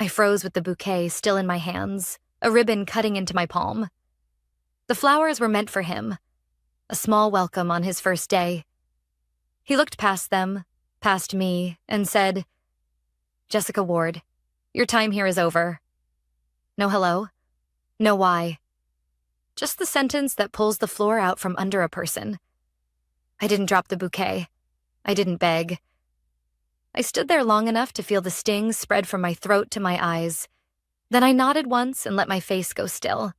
I froze with the bouquet still in my hands, a ribbon cutting into my palm. The flowers were meant for him, a small welcome on his first day. He looked past them, past me, and said, "Jessica Ward, your time here is over." No hello, no why. Just the sentence that pulls the floor out from under a person. I didn't drop the bouquet. I didn't beg. I stood there long enough to feel the sting spread from my throat to my eyes. Then I nodded once and let my face go still.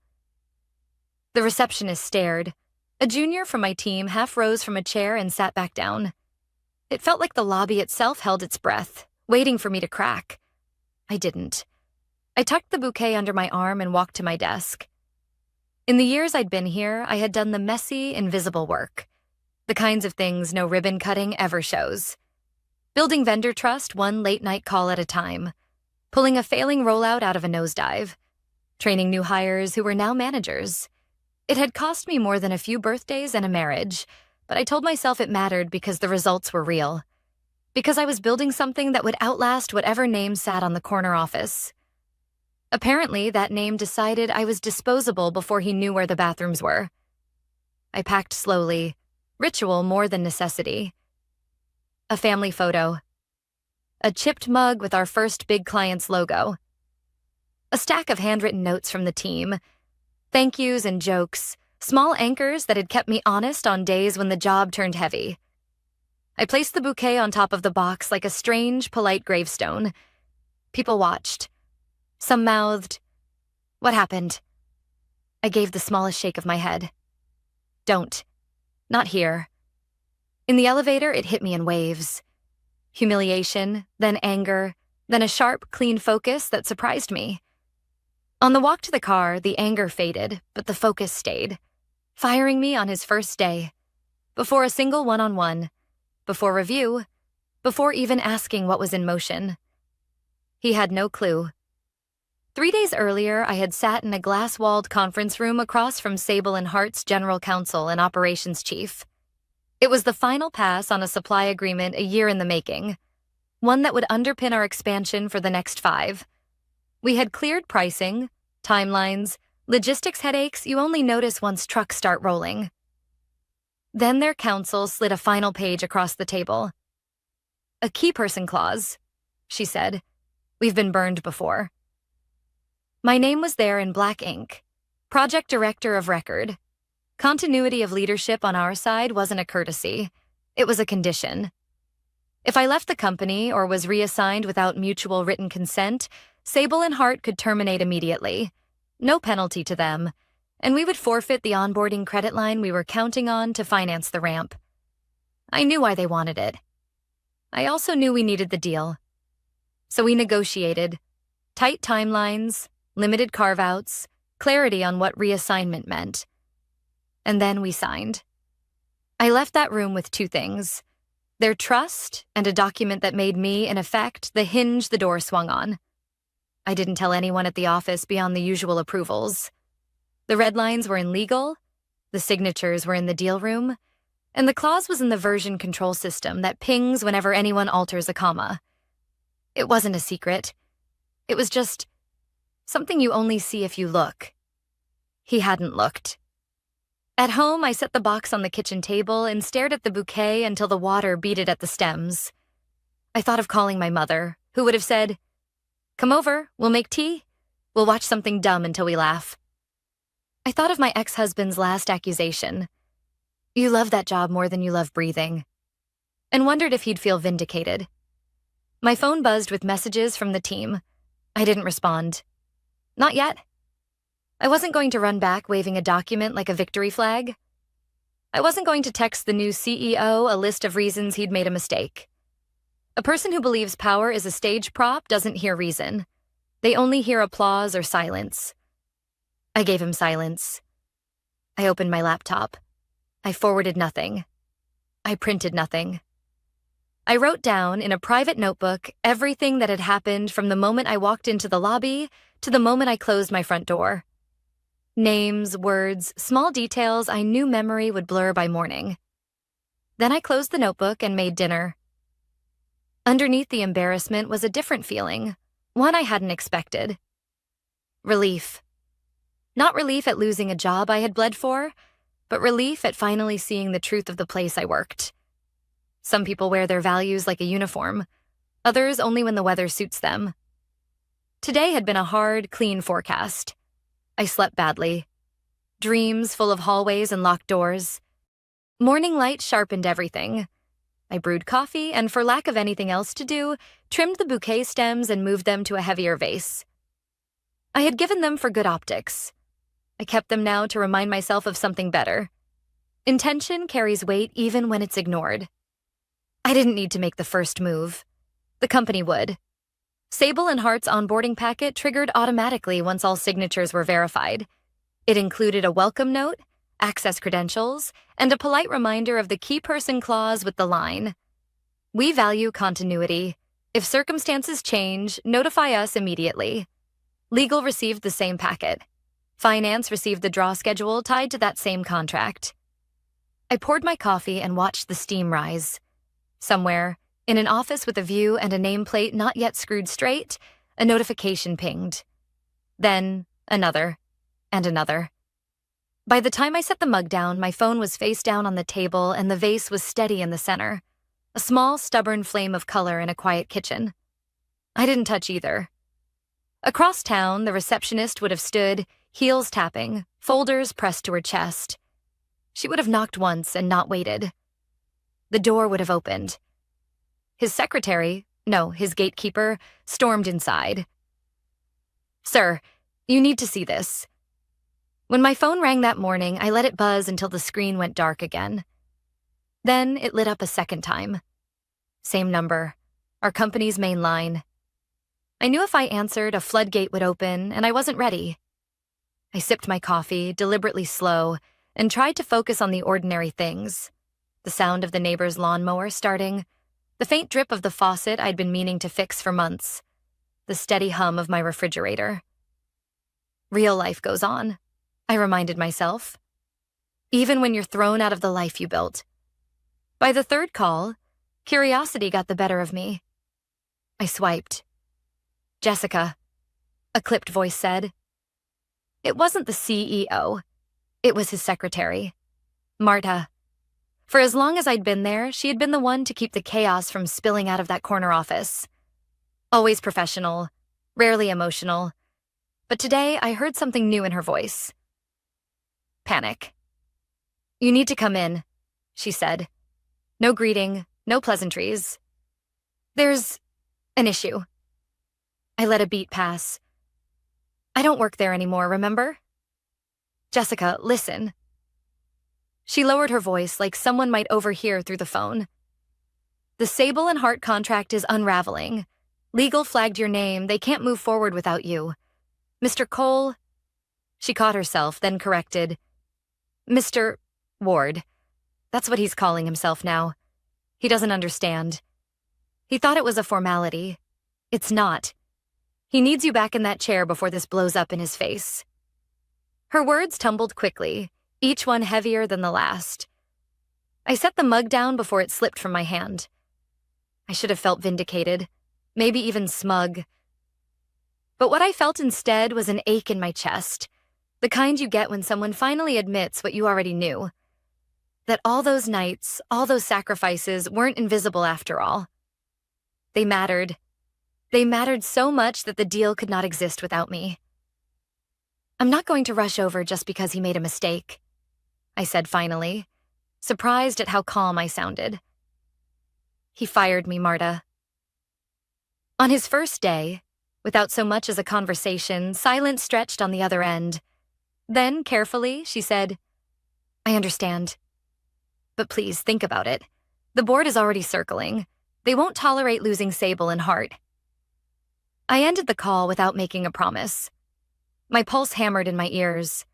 The receptionist stared. A junior from my team half rose from a chair and sat back down. It felt like the lobby itself held its breath, waiting for me to crack. I didn't. I tucked the bouquet under my arm and walked to my desk. In the years I'd been here, I had done the messy, invisible work. The kinds of things no ribbon cutting ever shows. Building vendor trust one late-night call at a time. Pulling a failing rollout out of a nosedive. Training new hires who were now managers. It had cost me more than a few birthdays and a marriage, but I told myself it mattered because the results were real. Because I was building something that would outlast whatever name sat on the corner office. Apparently, that name decided I was disposable before he knew where the bathrooms were. I packed slowly, ritual more than necessity. A family photo. A chipped mug with our first big client's logo. A stack of handwritten notes from the team. Thank yous and jokes, small anchors that had kept me honest on days when the job turned heavy. I placed the bouquet on top of the box like a strange, polite gravestone. People watched. Some mouthed, "What happened?" I gave the smallest shake of my head. Don't. Not here. In the elevator, it hit me in waves. Humiliation, then anger, then a sharp, clean focus that surprised me. On the walk to the car, the anger faded, but the focus stayed, firing me on his first day, before a single one-on-one, before review, before even asking what was in motion. He had no clue. 3 days earlier, I had sat in a glass-walled conference room across from Sable and Hart's general counsel and operations chief. It was the final pass on a supply agreement a year in the making, one that would underpin our expansion for the next 5. We had cleared pricing, timelines, logistics headaches you only notice once trucks start rolling. Then their counsel slid a final page across the table. "A key person clause," she said. "We've been burned before." My name was there in black ink. Project Director of Record. Continuity of leadership on our side wasn't a courtesy. It was a condition. If I left the company or was reassigned without mutual written consent, Sable and Hart could terminate immediately. No penalty to them, and we would forfeit the onboarding credit line we were counting on to finance the ramp. I knew why they wanted it. I also knew we needed the deal. So we negotiated. Tight timelines, limited carve-outs, clarity on what reassignment meant. And then we signed. I left that room with 2 things. Their trust and a document that made me, in effect, the hinge the door swung on. I didn't tell anyone at the office beyond the usual approvals. The red lines were in legal, the signatures were in the deal room, and the clause was in the version control system that pings whenever anyone alters a comma. It wasn't a secret. It was just something you only see if you look. He hadn't looked. At home, I set the box on the kitchen table and stared at the bouquet until the water beaded at the stems. I thought of calling my mother, who would have said, "Come over, we'll make tea. We'll watch something dumb until we laugh." I thought of my ex-husband's last accusation. "You love that job more than you love breathing," and wondered if he'd feel vindicated. My phone buzzed with messages from the team. I didn't respond. Not yet. I wasn't going to run back waving a document like a victory flag. I wasn't going to text the new CEO a list of reasons he'd made a mistake. A person who believes power is a stage prop doesn't hear reason. They only hear applause or silence. I gave him silence. I opened my laptop. I forwarded nothing. I printed nothing. I wrote down in a private notebook everything that had happened from the moment I walked into the lobby to the moment I closed my front door. Names, words, small details I knew memory would blur by morning. Then I closed the notebook and made dinner. Underneath the embarrassment was a different feeling, One I hadn't expected. Relief. Not relief at losing a job I had bled for, but relief at finally seeing the truth of the place I worked. Some people wear their values like a uniform, others only when the weather suits them. Today had been a hard, clean forecast. I slept badly. Dreams full of hallways and locked doors. Morning light sharpened everything. I brewed coffee and, for lack of anything else to do, trimmed the bouquet stems and moved them to a heavier vase. I had given them for good optics. I kept them now to remind myself of something better. Intention carries weight even when it's ignored. I didn't need to make the first move. The company would. Sable and Hart's onboarding packet triggered automatically once all signatures were verified. It included a welcome note, access credentials, and a polite reminder of the key person clause with the line, "We value continuity. If circumstances change, notify us immediately." Legal received the same packet. Finance received the draw schedule tied to that same contract. I poured my coffee and watched the steam rise. Somewhere, in an office with a view and a nameplate not yet screwed straight, a notification pinged. Then, another, and another. By the time I set the mug down, my phone was face down on the table and the vase was steady in the center, a small, stubborn flame of color in a quiet kitchen. I didn't touch either. Across town, the receptionist would have stood, heels tapping, folders pressed to her chest. She would have knocked once and not waited. The door would have opened. His gatekeeper, stormed inside. "Sir, you need to see this." When my phone rang that morning, I let it buzz until the screen went dark again. Then it lit up a second time. Same number, our company's main line. I knew if I answered, a floodgate would open, and I wasn't ready. I sipped my coffee, deliberately slow, and tried to focus on the ordinary things. The sound of the neighbor's lawnmower starting, the faint drip of the faucet I'd been meaning to fix for months, the steady hum of my refrigerator. Real life goes on, I reminded myself. Even when you're thrown out of the life you built. By the third call, curiosity got the better of me. I swiped. "Jessica," a clipped voice said. It wasn't the CEO. It was his secretary, Marta. For as long as I'd been there, she had been the one to keep the chaos from spilling out of that corner office. Always professional, rarely emotional. But today, I heard something new in her voice. Panic. "You need to come in," she said. No greeting, no pleasantries. "There's an issue." I let a beat pass. "I don't work there anymore, remember?" "Jessica, listen." She lowered her voice like someone might overhear through the phone. "The Sable and Hart contract is unraveling. Legal flagged your name. They can't move forward without you. Mr. Cole..." She caught herself, then corrected. "Mr. Ward. That's what he's calling himself now. He doesn't understand. He thought it was a formality. It's not. He needs you back in that chair before this blows up in his face." Her words tumbled quickly, each one heavier than the last. I set the mug down before it slipped from my hand. I should have felt vindicated, maybe even smug. But what I felt instead was an ache in my chest, the kind you get when someone finally admits what you already knew. That all those nights, all those sacrifices weren't invisible after all. They mattered. They mattered so much that the deal could not exist without me. "I'm not going to rush over just because he made a mistake," I said finally, surprised at how calm I sounded. "He fired me, Marta." On his first day, without so much as a conversation, silence stretched on the other end. Then, carefully, she said, "I understand. But please, think about it. The board is already circling. They won't tolerate losing Sable and Hart." I ended the call without making a promise. My pulse hammered in my ears.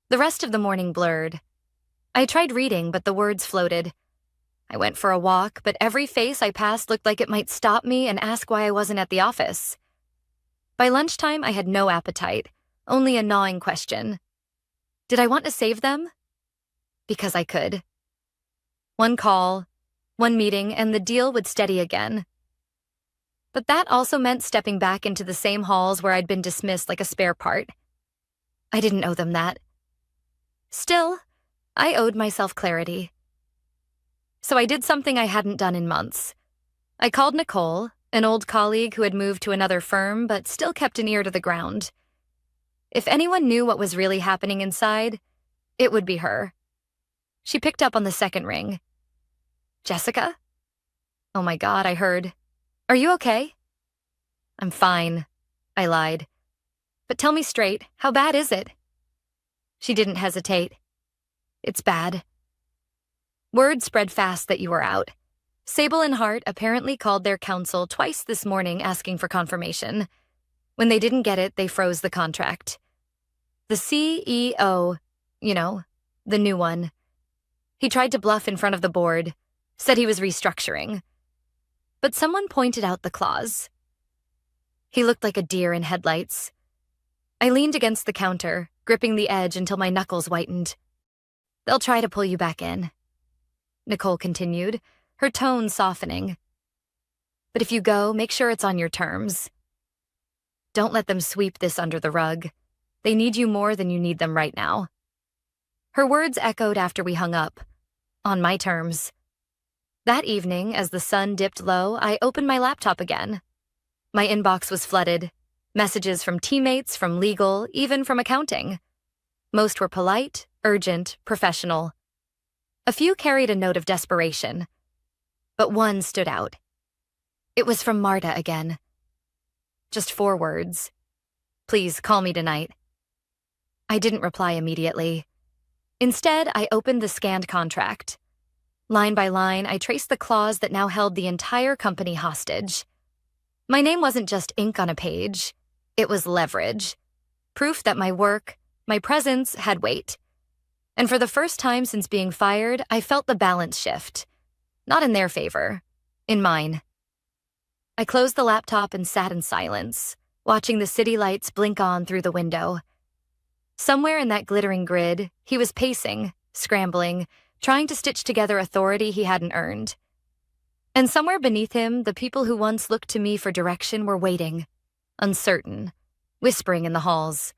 The rest of the morning blurred. I tried reading, but the words floated. I went for a walk, but every face I passed looked like it might stop me and ask why I wasn't at the office. By lunchtime, I had no appetite, only a gnawing question. Did I want to save them? Because I could. One call, one meeting, and the deal would steady again. But that also meant stepping back into the same halls where I'd been dismissed like a spare part. I didn't owe them that. Still, I owed myself clarity. So I did something I hadn't done in months. I called Nicole, an old colleague who had moved to another firm but still kept an ear to the ground. If anyone knew what was really happening inside, it would be her. She picked up on the second ring. Jessica? Oh my God, I heard. Are you okay? I'm fine, I lied. But tell me straight, how bad is it? She didn't hesitate. It's bad. Word spread fast that you were out. Sable and Hart apparently called their counsel twice this morning asking for confirmation. When they didn't get it, they froze the contract. The CEO, the new one. He tried to bluff in front of the board, said he was restructuring. But someone pointed out the clause. He looked like a deer in headlights. I leaned against the counter, gripping the edge until my knuckles whitened. They'll try to pull you back in, Nicole continued, her tone softening. But if you go, make sure it's on your terms. Don't let them sweep this under the rug. They need you more than you need them right now. Her words echoed after we hung up. On my terms. That evening, as the sun dipped low, I opened my laptop again. My inbox was flooded. Messages from teammates, from legal, even from accounting. Most were polite, urgent, professional. A few carried a note of desperation. But one stood out. It was from Marta again. Just 4 words. Please call me tonight. I didn't reply immediately. Instead, I opened the scanned contract. Line by line, I traced the clause that now held the entire company hostage. My name wasn't just ink on a page. It was leverage. Proof that my work, my presence, had weight. And for the first time since being fired, I felt the balance shift. Not in their favor, in mine. I closed the laptop and sat in silence, watching the city lights blink on through the window. Somewhere in that glittering grid, he was pacing, scrambling, trying to stitch together authority he hadn't earned. And somewhere beneath him, the people who once looked to me for direction were waiting, uncertain, whispering in the halls.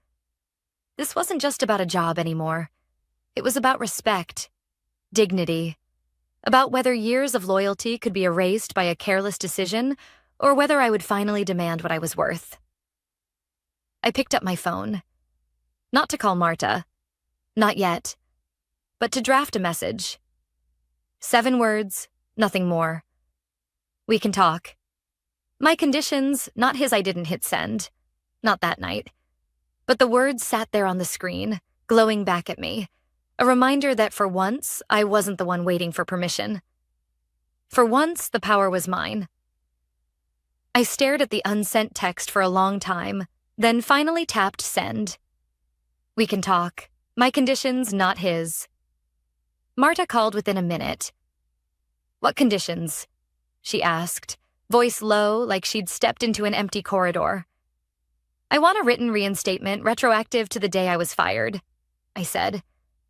This wasn't just about a job anymore. It was about respect, dignity, about whether years of loyalty could be erased by a careless decision or whether I would finally demand what I was worth. I picked up my phone. Not to call Marta. Not yet. But to draft a message. 7 words, nothing more. We can talk. My conditions, not his I didn't hit send. Not that night. But the words sat there on the screen, glowing back at me. A reminder that for once, I wasn't the one waiting for permission. For once, the power was mine. I stared at the unsent text for a long time, then finally tapped send. We can talk. My conditions, not his. Marta called within a minute. What conditions? She asked, voice low like she'd stepped into an empty corridor. I want a written reinstatement retroactive to the day I was fired, I said.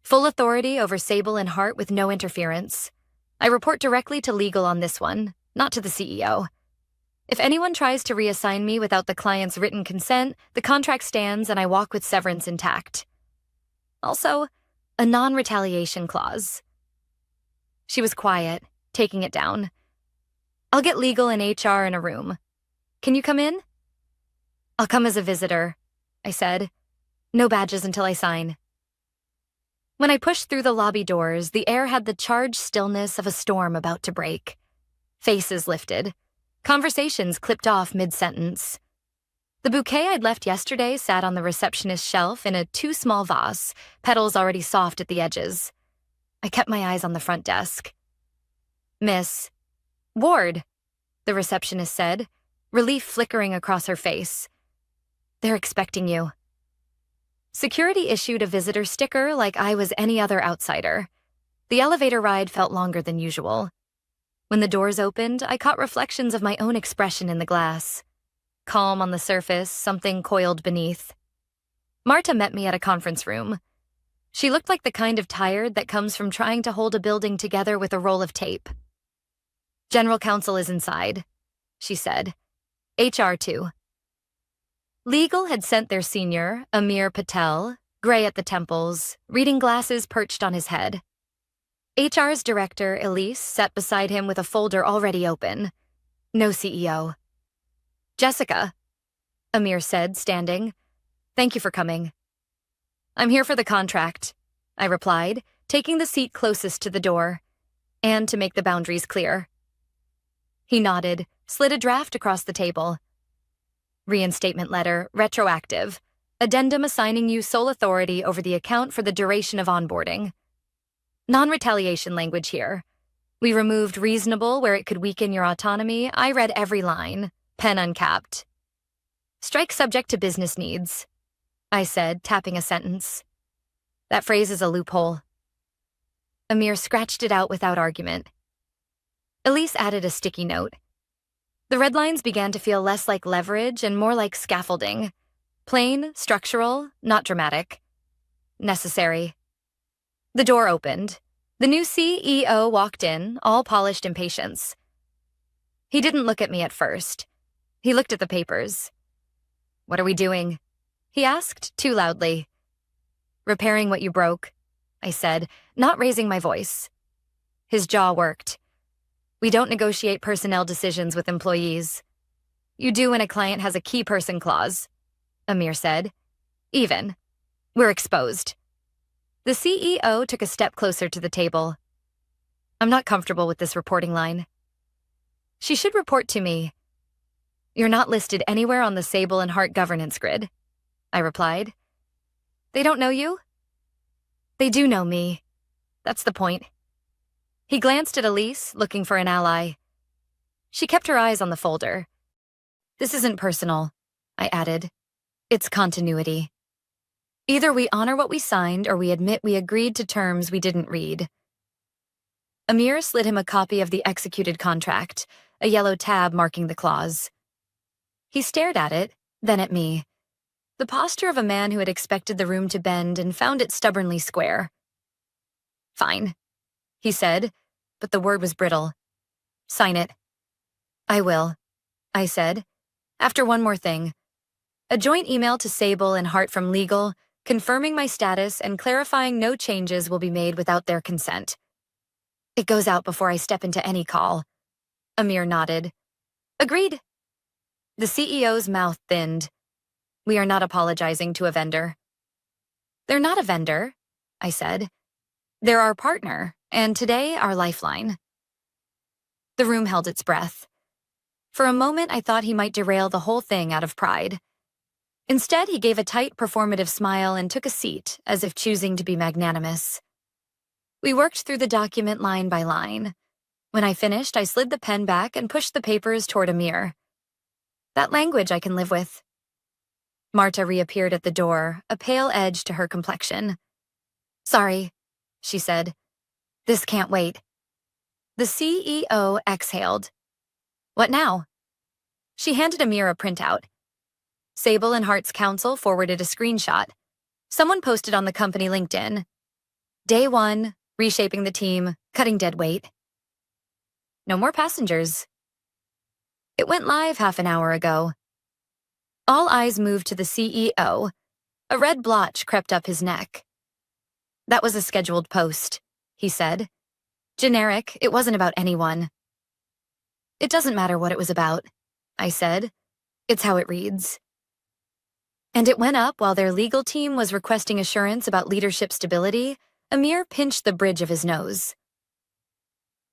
Full authority over Sable and Hart with no interference. I report directly to legal on this one, not to the CEO. If anyone tries to reassign me without the client's written consent, the contract stands and I walk with severance intact. Also, a non-retaliation clause. She was quiet, taking it down. I'll get legal and HR in a room. Can you come in? I'll come as a visitor, I said. No badges until I sign. When I pushed through the lobby doors, the air had the charged stillness of a storm about to break. Faces lifted. Conversations clipped off mid-sentence. The bouquet I'd left yesterday sat on the receptionist's shelf in a too small vase, petals already soft at the edges. I kept my eyes on the front desk. Miss Ward, the receptionist said, relief flickering across her face. They're expecting you. Security issued a visitor sticker like I was any other outsider. The elevator ride felt longer than usual. When the doors opened, I caught reflections of my own expression in the glass. Calm on the surface, something coiled beneath. Marta met me at a conference room. She looked like the kind of tired that comes from trying to hold a building together with a roll of tape. General counsel is inside, she said. HR2. Legal had sent their senior, Amir Patel, gray at the temples, reading glasses perched on his head. HR's director, Elise, sat beside him with a folder already open. No CEO. Jessica, Amir said, standing. Thank you for coming. I'm here for the contract, I replied, taking the seat closest to the door, and to make the boundaries clear. He nodded, slid a draft across the table. Reinstatement letter, retroactive. Addendum assigning you sole authority over the account for the duration of onboarding. Non-retaliation language here. We removed reasonable where it could weaken your autonomy. I read every line, pen uncapped. Strike subject to business needs, I said, tapping a sentence. That phrase is a loophole. Amir scratched it out without argument. Elise added a sticky note. The red lines began to feel less like leverage and more like scaffolding. Plain, structural, not dramatic. Necessary. The door opened. The new CEO walked in, all polished impatience. He didn't look at me at first. He looked at the papers. What are we doing? He asked, too loudly. Repairing what you broke, I said, not raising my voice. His jaw worked. We don't negotiate personnel decisions with employees. You do when a client has a key person clause, Amir said. Even. We're exposed. The CEO took a step closer to the table. I'm not comfortable with this reporting line. She should report to me. You're not listed anywhere on the Sable and Hart governance grid, I replied. They don't know you? They do know me. That's the point. He glanced at Elise, looking for an ally. She kept her eyes on the folder. This isn't personal, I added. It's continuity. Either we honor what we signed or we admit we agreed to terms we didn't read. Amir slid him a copy of the executed contract, a yellow tab marking the clause. He stared at it, then at me. The posture of a man who had expected the room to bend and found it stubbornly square. Fine, he said, but the word was brittle. Sign it. I will, I said. After one more thing. A joint email to Sable and Hart from legal, confirming my status and clarifying no changes will be made without their consent. It goes out before I step into any call. Amir nodded. Agreed. The CEO's mouth thinned. We are not apologizing to a vendor. They're not a vendor, I said. They're our partner, and today our lifeline. The room held its breath. For a moment, I thought he might derail the whole thing out of pride. Instead, he gave a tight, performative smile and took a seat, as if choosing to be magnanimous. We worked through the document line by line. When I finished, I slid the pen back and pushed the papers toward Amir. That language I can live with. Marta reappeared at the door, a pale edge to her complexion. Sorry, she said. This can't wait. The CEO exhaled. What now? She handed Amir a printout. Sable and Hart's counsel forwarded a screenshot. Someone posted on the company LinkedIn. Day 1, reshaping the team, cutting dead weight. No more passengers. It went live half an hour ago. All eyes moved to the CEO. A red blotch crept up his neck. That was a scheduled post, he said. Generic, it wasn't about anyone. It doesn't matter what it was about, I said. It's how it reads. And it went up while their legal team was requesting assurance about leadership stability. Amir pinched the bridge of his nose.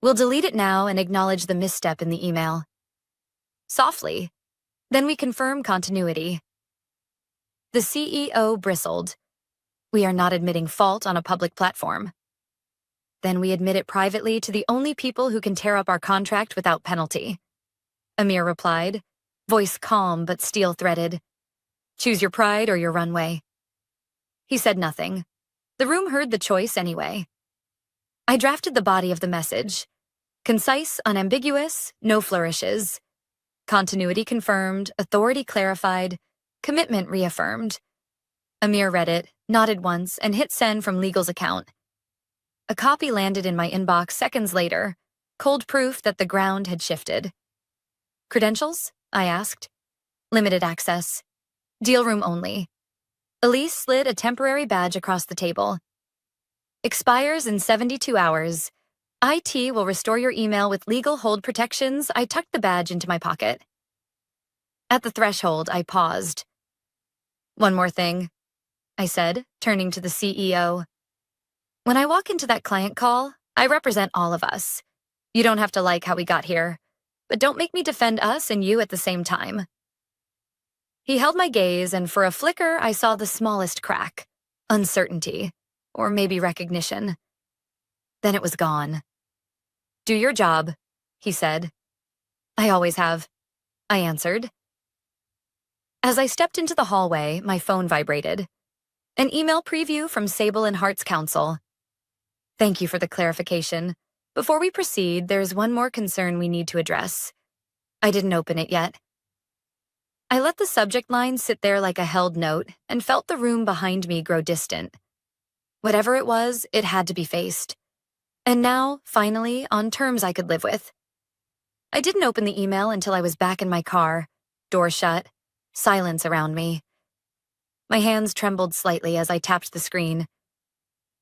We'll delete it now and acknowledge the misstep in the email. Softly. Then we confirm continuity. The CEO bristled. We are not admitting fault on a public platform. Then we admit it privately to the only people who can tear up our contract without penalty. Amir replied, voice calm but steel-threaded. Choose your pride or your runway. He said nothing. The room heard the choice anyway. I drafted the body of the message. Concise, unambiguous, no flourishes. Continuity confirmed, authority clarified, commitment reaffirmed. Amir read it, nodded once, and hit send from legal's account. A copy landed in my inbox seconds later, cold proof that the ground had shifted. Credentials? I asked. Limited access. Deal room only. Elise slid a temporary badge across the table. Expires in 72 hours. IT will restore your email with legal hold protections. I tucked the badge into my pocket. At the threshold, I paused. One more thing, I said, turning to the CEO. When I walk into that client call, I represent all of us. You don't have to like how we got here, but don't make me defend us and you at the same time. He held my gaze, and for a flicker, I saw the smallest crack. Uncertainty, or maybe recognition. Then it was gone. Do your job, he said. I always have, I answered. As I stepped into the hallway, my phone vibrated. An email preview from Sable and Hart's counsel. Thank you for the clarification. Before we proceed, there's one more concern we need to address. I didn't open it yet. I let the subject line sit there like a held note and felt the room behind me grow distant. Whatever it was, it had to be faced. And now, finally, on terms I could live with. I didn't open the email until I was back in my car, door shut, silence around me. My hands trembled slightly as I tapped the screen.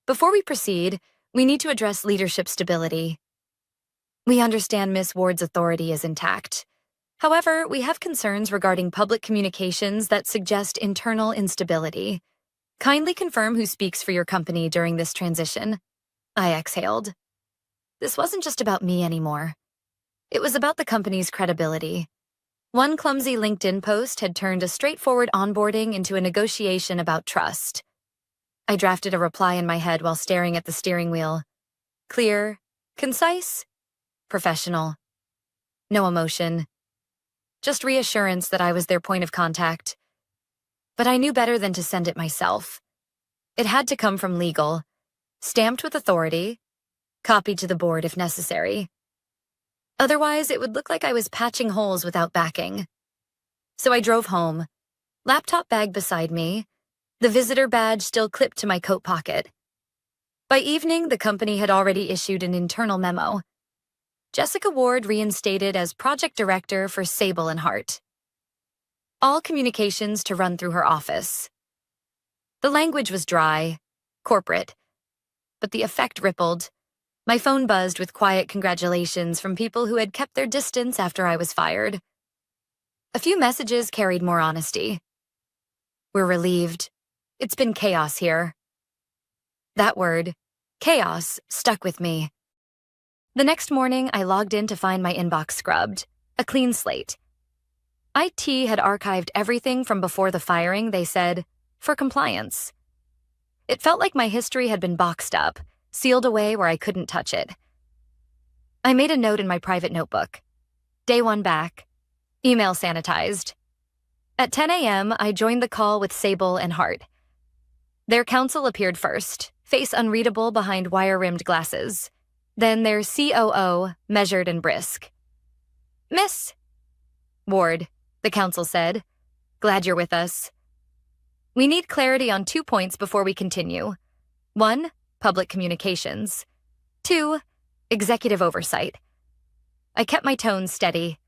Before we proceed, we need to address leadership stability. We understand Miss Ward's authority is intact. However, we have concerns regarding public communications that suggest internal instability. Kindly confirm who speaks for your company during this transition. I exhaled. This wasn't just about me anymore. It was about the company's credibility. One clumsy LinkedIn post had turned a straightforward onboarding into a negotiation about trust. I drafted a reply in my head while staring at the steering wheel. Clear, concise, professional. No emotion. Just reassurance that I was their point of contact. But I knew better than to send it myself. It had to come from legal, stamped with authority, copied to the board if necessary. Otherwise, it would look like I was patching holes without backing. So I drove home, laptop bag beside me, the visitor badge still clipped to my coat pocket. By evening, the company had already issued an internal memo. Jessica Ward reinstated as project director for Sable and Hart. All communications to run through her office. The language was dry, corporate, but the effect rippled. My phone buzzed with quiet congratulations from people who had kept their distance after I was fired. A few messages carried more honesty. We're relieved. It's been chaos here. That word, chaos, stuck with me. The next morning, I logged in to find my inbox scrubbed, a clean slate. IT had archived everything from before the firing, they said, for compliance. It felt like my history had been boxed up, sealed away where I couldn't touch it. I made a note in my private notebook. Day 1 back. Email sanitized. At 10 a.m., I joined the call with Sable and Hart. Their counsel appeared first, face unreadable behind wire-rimmed glasses. Then their COO, measured and brisk. Miss Ward, the counsel said. Glad you're with us. We need clarity on 2 points before we continue. 1, public communications. 2, executive oversight. I kept my tone steady.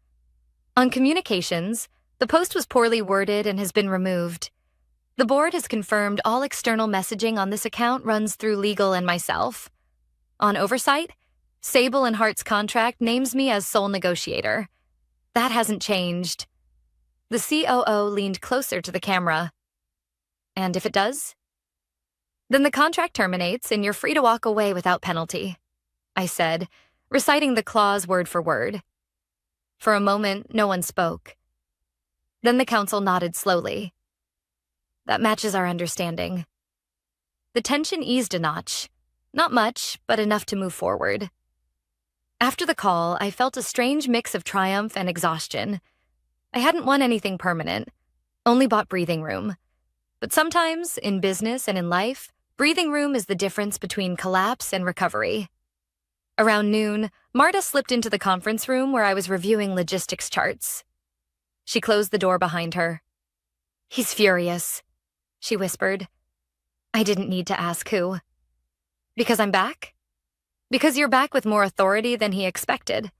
On communications, the post was poorly worded and has been removed. The board has confirmed all external messaging on this account runs through legal and myself. On oversight, Sable and Hart's contract names me as sole negotiator. That hasn't changed. The COO leaned closer to the camera. And if it does? Then the contract terminates and you're free to walk away without penalty, I said, reciting the clause word for word. For a moment, no one spoke. Then the counsel nodded slowly. That matches our understanding. The tension eased a notch. Not much, but enough to move forward. After the call, I felt a strange mix of triumph and exhaustion. I hadn't won anything permanent, only bought breathing room. But sometimes, in business and in life, breathing room is the difference between collapse and recovery. Around noon, Marta slipped into the conference room where I was reviewing logistics charts. She closed the door behind her. He's furious, she whispered. I didn't need to ask who. Because I'm back? Because you're back with more authority than he expected.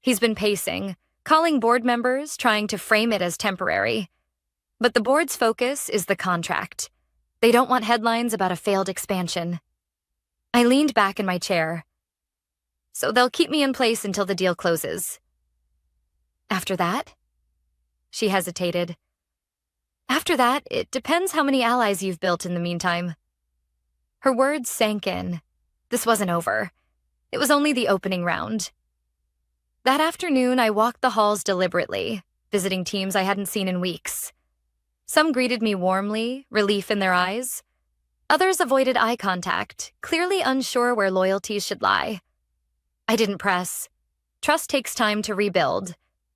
He's been pacing, calling board members, trying to frame it as temporary. But the board's focus is the contract. They don't want headlines about a failed expansion. I leaned back in my chair. So they'll keep me in place until the deal closes. After that? She hesitated. After that, it depends how many allies you've built in the meantime. Her words sank in. This wasn't over. It was only the opening round. That afternoon, I walked the halls deliberately, visiting teams I hadn't seen in weeks. Some greeted me warmly, relief in their eyes. Others avoided eye contact, clearly unsure where loyalties should lie. I didn't press. Trust takes time to rebuild,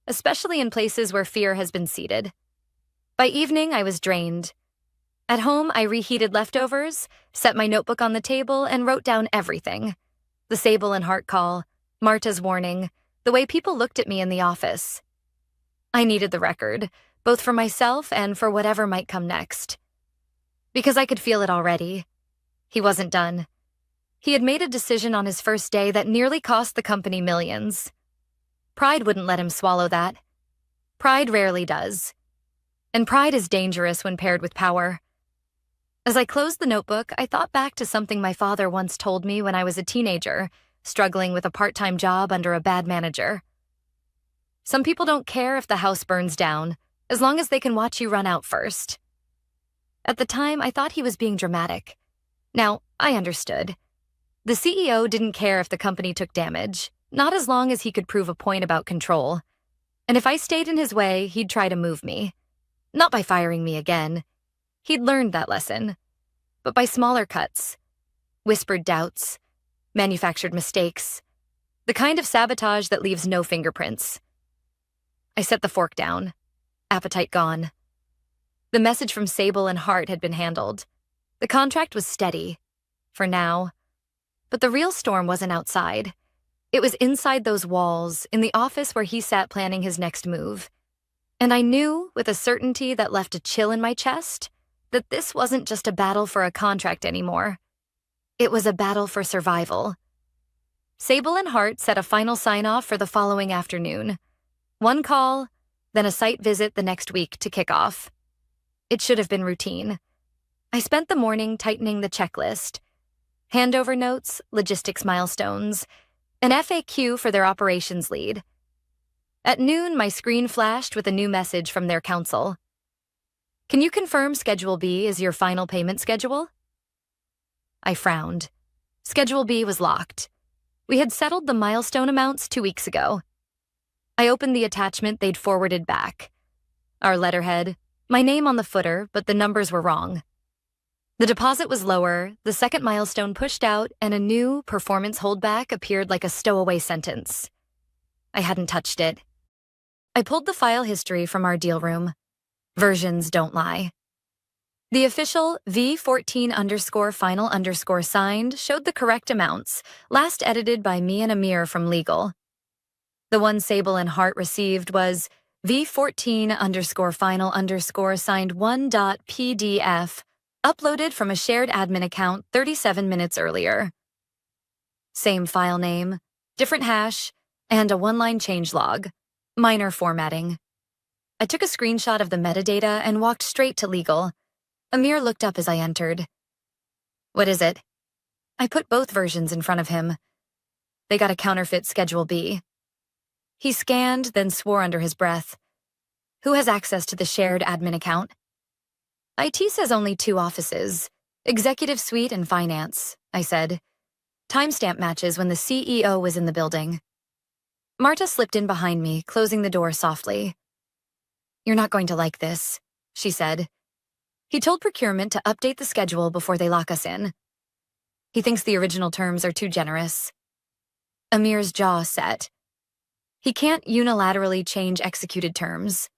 especially in places where fear has been seeded. By evening, I was drained. At home, I reheated leftovers, set my notebook on the table, and wrote down everything. The Sable and Hart call, Marta's warning, the way people looked at me in the office. I needed the record, both for myself and for whatever might come next. Because I could feel it already. He wasn't done. He had made a decision on his first day that nearly cost the company millions. Pride wouldn't let him swallow that. Pride rarely does. And pride is dangerous when paired with power. As I closed the notebook, I thought back to something my father once told me when I was a teenager, struggling with a part-time job under a bad manager. Some people don't care if the house burns down, as long as they can watch you run out first. At the time, I thought he was being dramatic. Now, I understood. The CEO didn't care if the company took damage, not as long as he could prove a point about control. And if I stayed in his way, he'd try to move me. Not by firing me again. He'd learned that lesson. But by smaller cuts. Whispered doubts. Manufactured mistakes. The kind of sabotage that leaves no fingerprints. I set the fork down. Appetite gone. The message from Sable and Hart had been handled. The contract was steady. For now. But the real storm wasn't outside. It was inside those walls, in the office where he sat planning his next move. And I knew, with a certainty that left a chill in my chest, that this wasn't just a battle for a contract anymore. It was a battle for survival. Sable and Hart set a final sign-off for the following afternoon. One call, then a site visit the next week to kick off. It should have been routine. I spent the morning tightening the checklist. Handover notes, logistics milestones, an FAQ for their operations lead. At noon, my screen flashed with a new message from their counsel. Can you confirm Schedule B is your final payment schedule? I frowned. Schedule B was locked. We had settled the milestone amounts 2 weeks ago. I opened the attachment they'd forwarded back. Our letterhead, my name on the footer, but the numbers were wrong. The deposit was lower, the second milestone pushed out, and a new performance holdback appeared like a stowaway sentence. I hadn't touched it. I pulled the file history from our deal room. Versions don't lie. The official V14_final_signed showed the correct amounts, last edited by me and Amir from legal. The one Sable and Hart received was V14_final_signed 1.pdf, uploaded from a shared admin account 37 minutes earlier. Same file name, different hash, and a one-line changelog. Minor formatting. I took a screenshot of the metadata and walked straight to legal. Amir looked up as I entered. What is it? I put both versions in front of him. They got a counterfeit Schedule B. He scanned, then swore under his breath. Who has access to the shared admin account? IT says only 2 offices, Executive Suite and Finance, I said. Timestamp matches when the CEO was in the building. Marta slipped in behind me, closing the door softly. You're not going to like this, she said. He told procurement to update the schedule before they lock us in. He thinks the original terms are too generous. Amir's jaw set. He can't unilaterally change executed terms.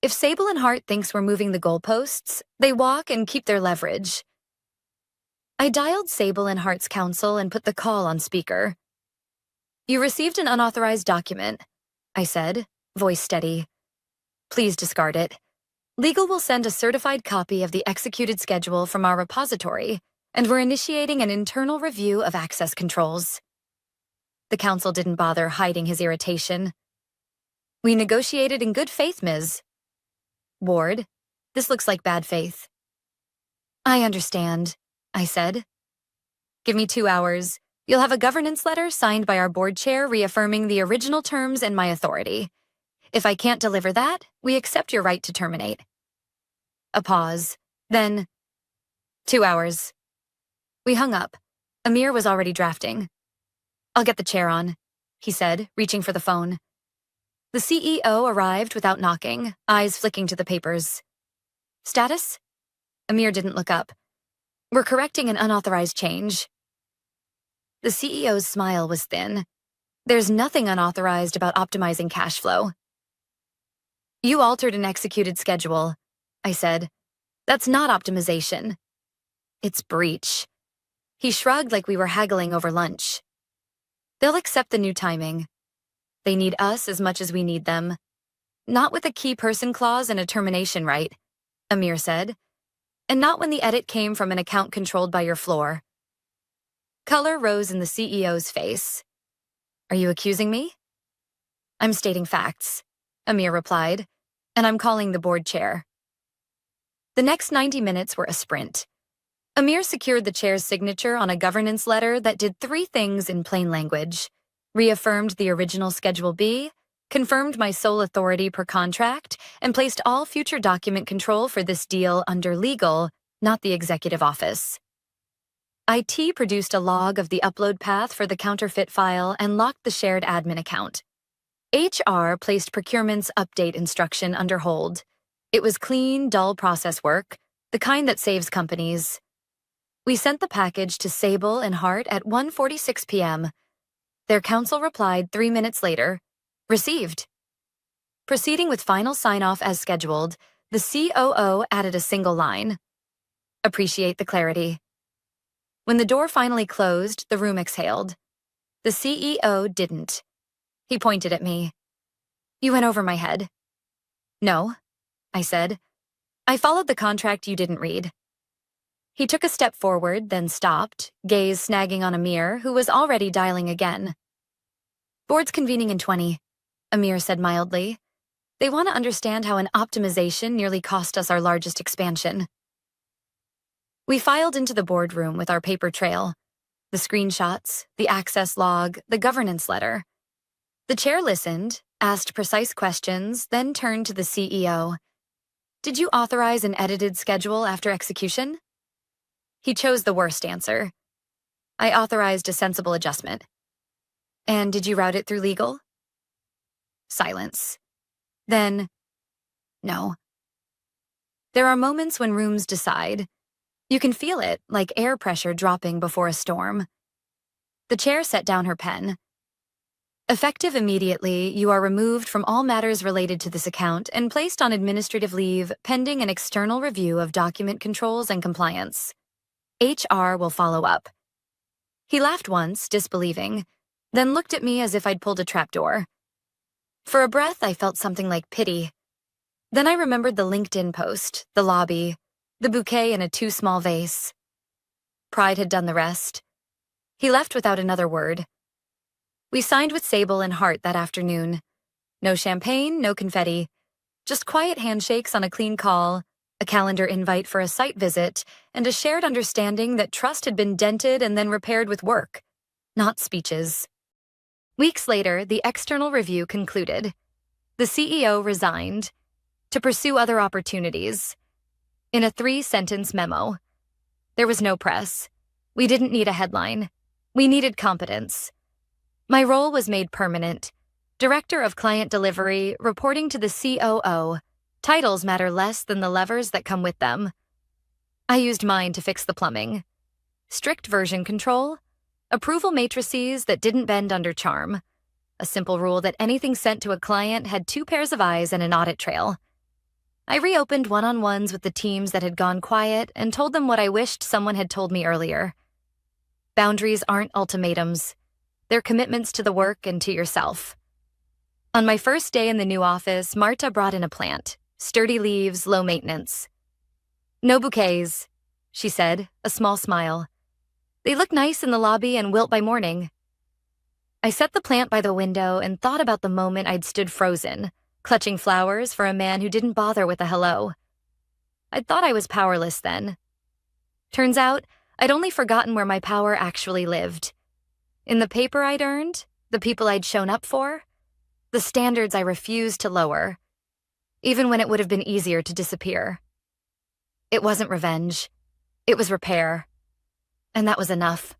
If Sable and Hart thinks we're moving the goalposts, they walk and keep their leverage. I dialed Sable and Hart's counsel and put the call on speaker. You received an unauthorized document, I said, voice steady. Please discard it. Legal will send a certified copy of the executed schedule from our repository, and we're initiating an internal review of access controls. The counsel didn't bother hiding his irritation. We negotiated in good faith, Ms. Ward, this looks like bad faith. I understand, I said. Give me 2 hours. You'll have a governance letter signed by our board chair reaffirming the original terms and my authority. If I can't deliver that, we accept your right to terminate. A pause. Then, 2 hours. We hung up. Amir was already drafting. I'll get the chair on, he said, reaching for the phone. The CEO arrived without knocking, eyes flicking to the papers. Status? Amir didn't look up. We're correcting an unauthorized change. The CEO's smile was thin. There's nothing unauthorized about optimizing cash flow. You altered an executed schedule, I said. That's not optimization. It's breach. He shrugged like we were haggling over lunch. They'll accept the new timing. They need us as much as we need them. Not with a key person clause and a termination right, Amir said. And not when the edit came from an account controlled by your floor. Color rose in the CEO's face. Are you accusing me? I'm stating facts, Amir replied, and I'm calling the board chair. The next 90 minutes were a sprint. Amir secured the chair's signature on a governance letter that did 3 things in plain language. Reaffirmed the original Schedule B, confirmed my sole authority per contract, and placed all future document control for this deal under legal, not the executive office. IT produced a log of the upload path for the counterfeit file and locked the shared admin account. HR placed procurement's update instruction under hold. It was clean, dull process work, the kind that saves companies. We sent the package to Sable and Hart at 1:46 p.m. Their counsel replied 3 minutes later, received. Proceeding with final sign-off as scheduled, the COO added a single line. Appreciate the clarity. When the door finally closed, the room exhaled. The CEO didn't. He pointed at me. You went over my head. No, I said. I followed the contract you didn't read. He took a step forward, then stopped, gaze snagging on Amir, who was already dialing again. Board's convening in 20, Amir said mildly. They want to understand how an optimization nearly cost us our largest expansion. We filed into the boardroom with our paper trail, the screenshots, the access log, the governance letter. The chair listened, asked precise questions, then turned to the CEO. Did you authorize an edited schedule after execution? He chose the worst answer. I authorized a sensible adjustment. And did you route it through legal? Silence. Then, no. There are moments when rooms decide. You can feel it, like air pressure dropping before a storm. The chair set down her pen. Effective immediately, you are removed from all matters related to this account and placed on administrative leave pending an external review of document controls and compliance. HR will follow up. He laughed once, disbelieving, then looked at me as if I'd pulled a trapdoor. For a breath, I felt something like pity. Then I remembered the LinkedIn post, the lobby, the bouquet in a too small vase. Pride had done the rest. He left without another word. We signed with Sable and Hart that afternoon. No champagne, no confetti. Just quiet handshakes on a clean call, a calendar invite for a site visit, and a shared understanding that trust had been dented and then repaired with work, not speeches. Weeks later, the external review concluded. The CEO resigned to pursue other opportunities. In a 3-sentence memo. There was no press. We didn't need a headline. We needed competence. My role was made permanent. Director of Client Delivery, reporting to the COO. Titles matter less than the levers that come with them. I used mine to fix the plumbing. Strict version control. Approval matrices that didn't bend under charm. A simple rule that anything sent to a client had 2 pairs of eyes and an audit trail. I reopened one-on-ones with the teams that had gone quiet and told them what I wished someone had told me earlier. Boundaries aren't ultimatums. They're commitments to the work and to yourself. On my first day in the new office, Marta brought in a plant. Sturdy leaves, low maintenance. No bouquets, she said, a small smile. They look nice in the lobby and wilt by morning. I set the plant by the window and thought about the moment I'd stood frozen, clutching flowers for a man who didn't bother with a hello. I'd thought I was powerless then. Turns out, I'd only forgotten where my power actually lived. In the paper I'd earned, the people I'd shown up for, the standards I refused to lower, even when it would have been easier to disappear. It wasn't revenge. It was repair. And that was enough.